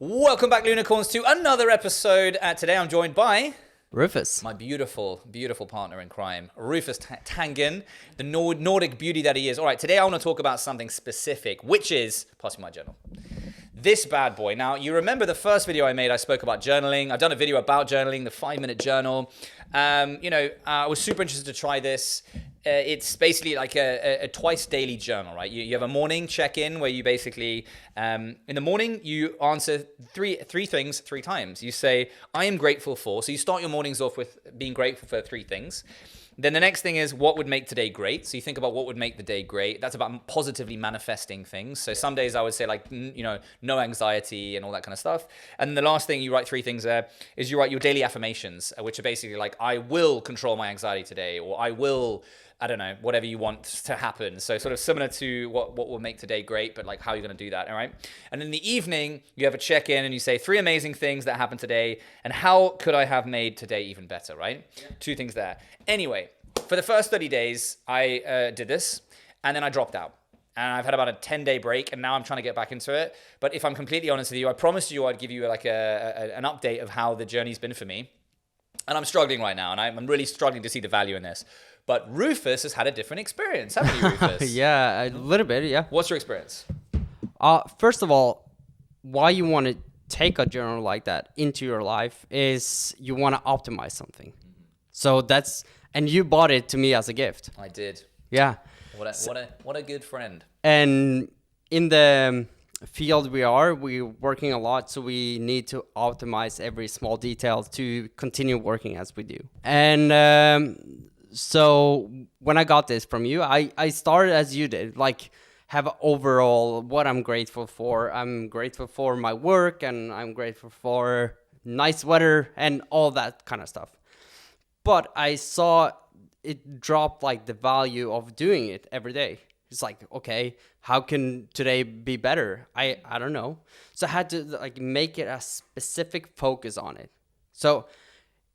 Welcome back, Lunicorns, to another episode. Today I'm joined by Rufus. my beautiful, beautiful partner in crime, Rufus Tangen, the Nordic beauty that he is. All right, today I want to talk about something specific, which is, pass me my journal, this bad boy. Now, you remember the first video I made, I spoke about journaling. I've done a video about journaling, the 5-minute journal. I was super interested to try this. It's basically like a twice daily journal, right? You have a morning check-in where you basically, in the morning, you answer three things 3 times. You say, I am grateful for. So you start your mornings off with being grateful for 3 things. Then the next thing is, what would make today great? So you think about what would make the day great. That's about positively manifesting things. So some days I would say like, no anxiety and all that kind of stuff. And the last thing, you write 3 things there, is you write your daily affirmations, which are basically like, I will control my anxiety today, or I will, I don't know, whatever you want to happen. So sort of similar to what will make today great, but like how you're going to do that, all right? And in the evening, you have a check-in and you say 3 amazing things that happened today and how could I have made today even better, right? Yeah. 2 things there. Anyway, for the first 30 days, I did this and then I dropped out. And I've had about a 10-day break, and now I'm trying to get back into it. But if I'm completely honest with you, I promised you I'd give you like an update of how the journey's been for me. And I'm struggling right now, and I'm really struggling to see the value in this. But Rufus has had a different experience, haven't you, Rufus? Yeah, a little bit, yeah. What's your experience? First of all, why you want to take a journal like that into your life is you want to optimize something. So that's, and you bought it to me as a gift. I did. Yeah. What a good friend. And in the field we're working a lot, so we need to optimize every small detail to continue working as we do. And so when I got this from you, I started as you did, like have overall what I'm grateful for. I'm grateful for my work, and I'm grateful for nice weather and all that kind of stuff. But I saw it drop like the value of doing it every day. It's like, okay, how can today be better? I don't know. So I had to like make it a specific focus on it. So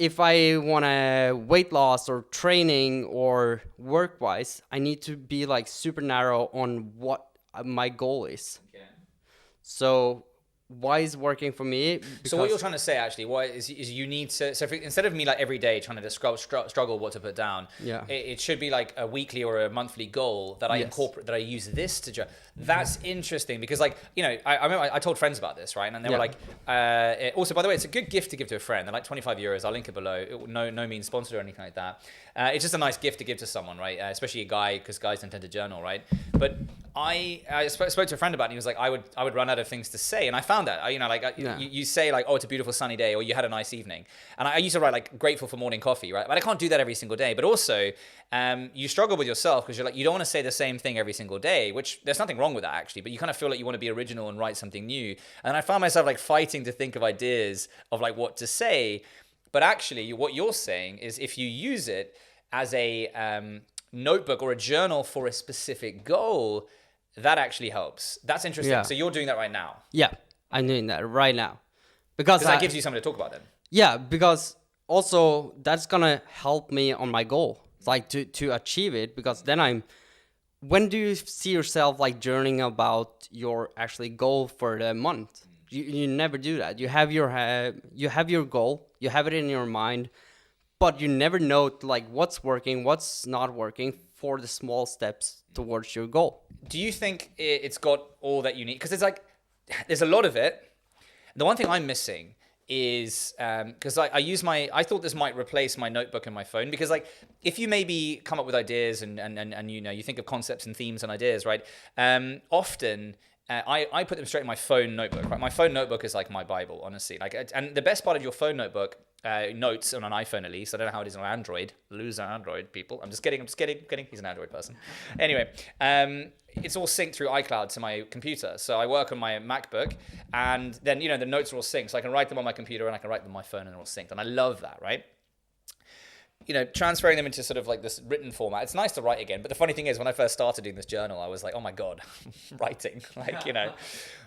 if I want to weight loss or training or work-wise, I need to be like super narrow on what my goal is. Okay. So why is working for me? So what you're trying to say actually, why is you need to, so instead of me like every day trying to struggle what to put down, yeah, it should be like a weekly or a monthly goal that I incorporate, that I use this to that's interesting, because like, I remember I told friends about this, right? And they were like, also, by the way, it's a good gift to give to a friend. They're like 25 euros. I'll link it below. No means sponsored or anything like that. It's just a nice gift to give to someone, right? Especially a guy, because guys don't tend to journal, right? But I spoke to a friend about it, and he was like, I would run out of things to say. And I found that, you say like, oh, it's a beautiful sunny day, or you had a nice evening. And I used to write like, grateful for morning coffee, right? But I can't do that every single day. But also, you struggle with yourself because you're like, you don't want to say the same thing every single day, which there's nothing wrong with that actually, but you kind of feel like you want to be original and write something new. And I found myself like fighting to think of ideas of like what to say. But actually what you're saying is if you use it as a notebook or a journal for a specific goal, that actually helps. That's interesting. Yeah. So you're doing that right now. Yeah, I'm doing that right now. Because that gives you something to talk about then. Yeah, because also that's going to help me on my goal, like to achieve it, because then when do you see yourself like journaling about your actually goal for the month? You never do that. You have your goal, you have it in your mind, but you never note like what's working, what's not working for the small steps towards your goal. Do you think it's got all that you need? Because it's like, there's a lot of it. The one thing I'm missing is, because I thought this might replace my notebook and my phone, because like, if you maybe come up with ideas and you think of concepts and themes and ideas, right? Often, I put them straight in my phone notebook, right? My phone notebook is like my Bible, honestly. Like, and the best part of your phone notebook, notes on an iPhone at least. I don't know how it is on Android. Loser Android people. I'm just kidding. He's an Android person. Anyway, it's all synced through iCloud to my computer. So I work on my MacBook, and then the notes are all synced. So I can write them on my computer and I can write them on my phone, and they're all synced. And I love that, right? Transferring them into sort of like this written format. It's nice to write again. But the funny thing is, when I first started doing this journal, I was like, oh my God, writing,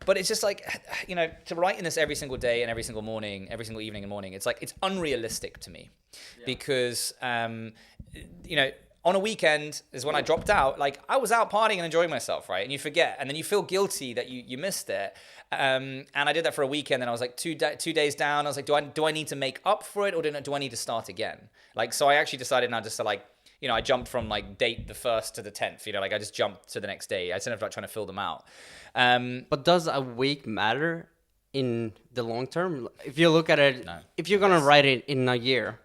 But it's just like, to write in this every single day and every single morning, every single evening and morning, it's like, it's unrealistic to me. Yeah. Because, on a weekend is when I dropped out. Like I was out partying and enjoying myself, right? And you forget, and then you feel guilty that you missed it. And I did that for a weekend, and I was like 2 days down. I was like, do I need to make up for it, or do I need to start again? Like, so I actually decided now just to like, I jumped from like date the 1st to the 10th. Like I just jumped to the next day. Instead of like trying to fill them out. But does a week matter in the long term? If you look at it, No. if you're gonna write it in a year,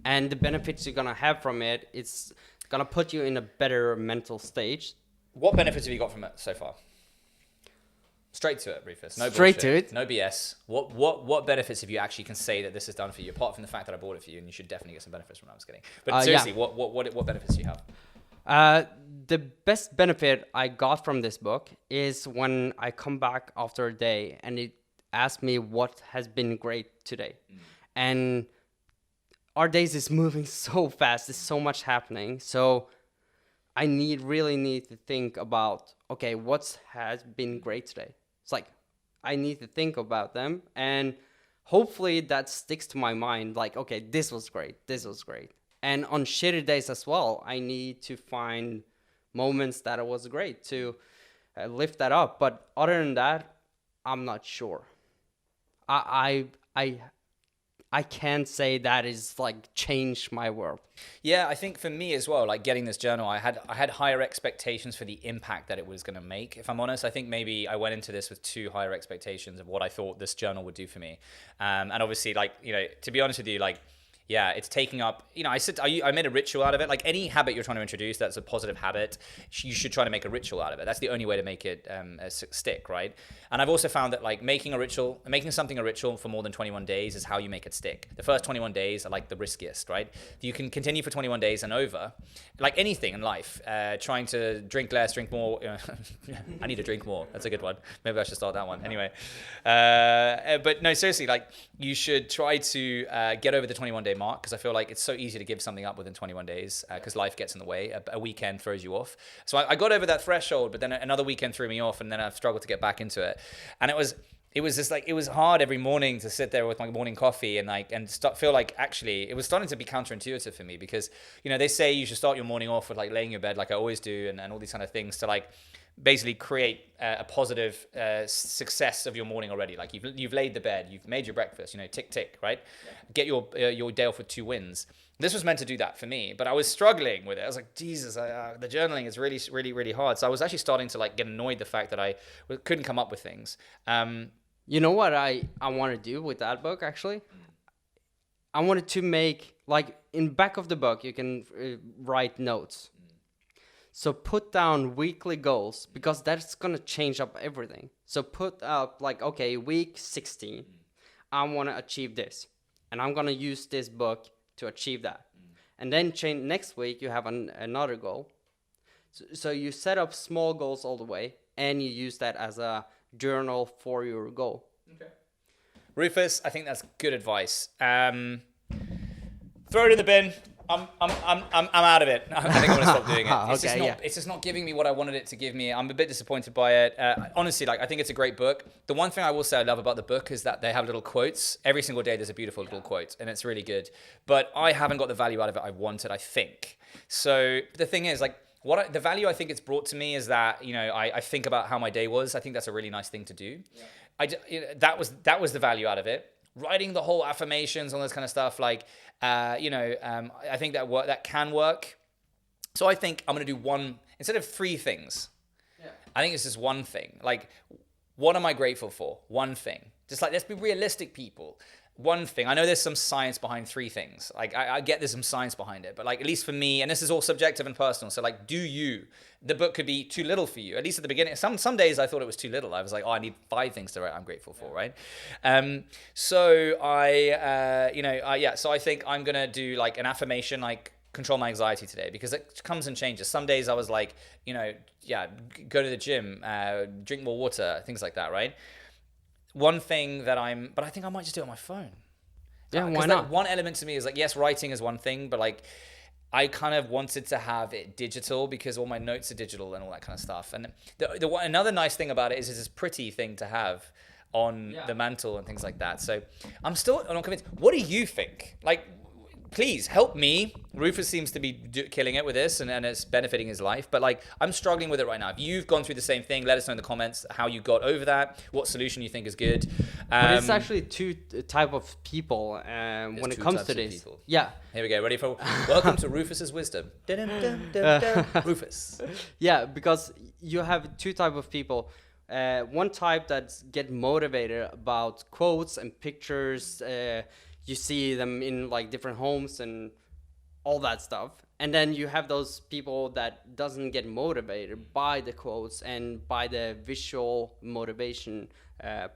and the benefits you're gonna have from it, it's gonna put you in a better mental stage. What benefits have you got from it so far? Straight to it, Rufus. No Straight bullshit. to it. No BS. What benefits have you actually can say that this has done for you, apart from the fact that I bought it for you, and you should definitely get some benefits from what I was getting. But seriously, yeah. what benefits do you have? The best benefit I got from this book is when I come back after a day and it asks me what has been great today. And our days is moving so fast. There's so much happening. So I really need to think about, okay, what has been great today? It's like, I need to think about them. And hopefully that sticks to my mind. Like, okay, this was great. This was great. And on shitty days as well, I need to find moments that it was great to lift that up. But other than that, I'm not sure. I can't say that is like changed my world. Yeah, I think for me as well, like getting this journal, I had higher expectations for the impact that it was going to make. If I'm honest, I think maybe I went into this with too higher expectations of what I thought this journal would do for me. And obviously, like, to be honest with you, like, yeah, it's taking up, I made a ritual out of it. Like any habit you're trying to introduce that's a positive habit, you should try to make a ritual out of it. That's the only way to make it stick, right? And I've also found that like making something a ritual for more than 21 days is how you make it stick. The first 21 days are like the riskiest, right? You can continue for 21 days and over, like anything in life, trying to drink less, drink more. I need to drink more. That's a good one. Maybe I should start that one. Anyway, but no, seriously, like you should try to get over the 21-day mark, because I feel like it's so easy to give something up within 21 days because life gets in the way. A weekend throws you off. So I got over that threshold, but then another weekend threw me off, and then I've struggled to get back into it. And it was just like, it was hard every morning to sit there with my morning coffee and feel like actually it was starting to be counterintuitive for me, because they say you should start your morning off with like laying your bed like I always do, and all these kind of things to like basically create a positive success of your morning already. Like you've laid the bed, you've made your breakfast, tick tick, right? Get your day off with 2 wins. This was meant to do that for me, but I was struggling with it. I was like, Jesus, the journaling is really, really, really hard. So I was actually starting to like get annoyed the fact that I couldn't come up with things. You know what I want to do with that book, actually? I wanted to make, like, in back of the book, you can write notes. So put down weekly goals, because that's going to change up everything. So put up, like, okay, week 16, I want to achieve this. And I'm going to use this book to achieve that. And then next week, you have another goal. So you set up small goals all the way, and you use that as a journal for your goal. Okay. Rufus, I think that's good advice. Throw it in the bin. I'm out of it. I think I'm gonna stop doing it. It's just not giving me what I wanted it to give me. I'm a bit disappointed by it. Honestly, like I think it's a great book. The one thing I will say I love about the book is that they have little quotes. Every single day there's a beautiful little quote, and it's really good. But I haven't got the value out of it I wanted, I think. So the thing is, like, the value I think it's brought to me is that I think about how my day was. I think that's a really nice thing to do. Yeah. That was the value out of it. Writing the whole affirmations, all this kind of stuff, like I think that can work. So I think I'm gonna do one instead of 3 things. Yeah. I think it's just one thing. Like, what am I grateful for? One thing. Just like, let's be realistic, people. One thing. I know there's some science behind 3 things. Like I get there's some science behind it, but like at least for me, and this is all subjective and personal. So like, the book could be too little for you. At least at the beginning, some days I thought it was too little. I was like, I need 5 things to write I'm grateful for, right? So I think I'm gonna do like an affirmation, like control my anxiety today, because it comes and changes. Some days I was like, go to the gym, drink more water, things like that, right? One thing but I think I might just do it on my phone. Yeah, why not? Like, one element to me is like, yes, writing is one thing, but like, I kind of wanted to have it digital because all my notes are digital and all that kind of stuff. And another nice thing about it is it's this pretty thing to have on the mantle and things like that. So I'm still not convinced. What do you think? Like, please help me. Rufus seems to be killing it with this, and it's benefiting his life. But like, I'm struggling with it right now. If you've gone through the same thing, let us know in the comments how you got over that, what solution you think is good. But it's actually two type of people when it comes to this. Yeah. Here we go. Ready for welcome to Rufus's wisdom. Rufus. Yeah, because you have two type of people. One type that get motivated about quotes and pictures. You see them in like different homes and all that stuff. And then you have those people that doesn't get motivated by the quotes and by the visual motivation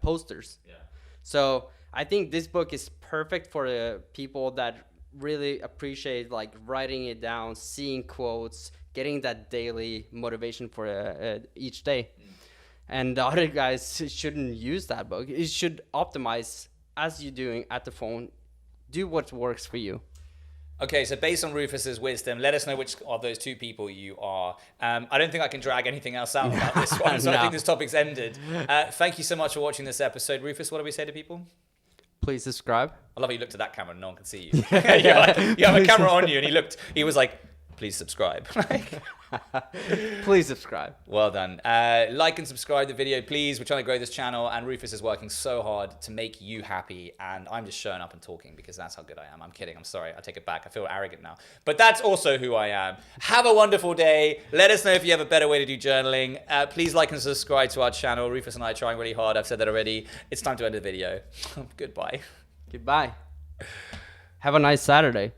posters. Yeah. So I think this book is perfect for the people that really appreciate like writing it down, seeing quotes, getting that daily motivation for each day. And the other guys shouldn't use that book. You should optimize as you're doing at the phone. Do what works for you. Okay, so based on Rufus's wisdom, let us know which of those two people you are. I don't think I can drag anything else out about this one, so No. I think this topic's ended. Thank you so much for watching this episode. Rufus, what do we say to people? Please subscribe. I love how you looked at that camera and no one can see you. You have a camera on you, and he was like, please subscribe. Please subscribe. Well done. Like and subscribe the video, please. We're trying to grow this channel, and Rufus is working so hard to make you happy, and I'm just showing up and talking because that's how good I am. I'm kidding. I'm sorry. I take it back. I feel arrogant now. But that's also who I am. Have a wonderful day. Let us know if you have a better way to do journaling. Please like and subscribe to our channel. Rufus and I are trying really hard. I've said that already. It's time to end the video. Goodbye. Goodbye. Have a nice Saturday.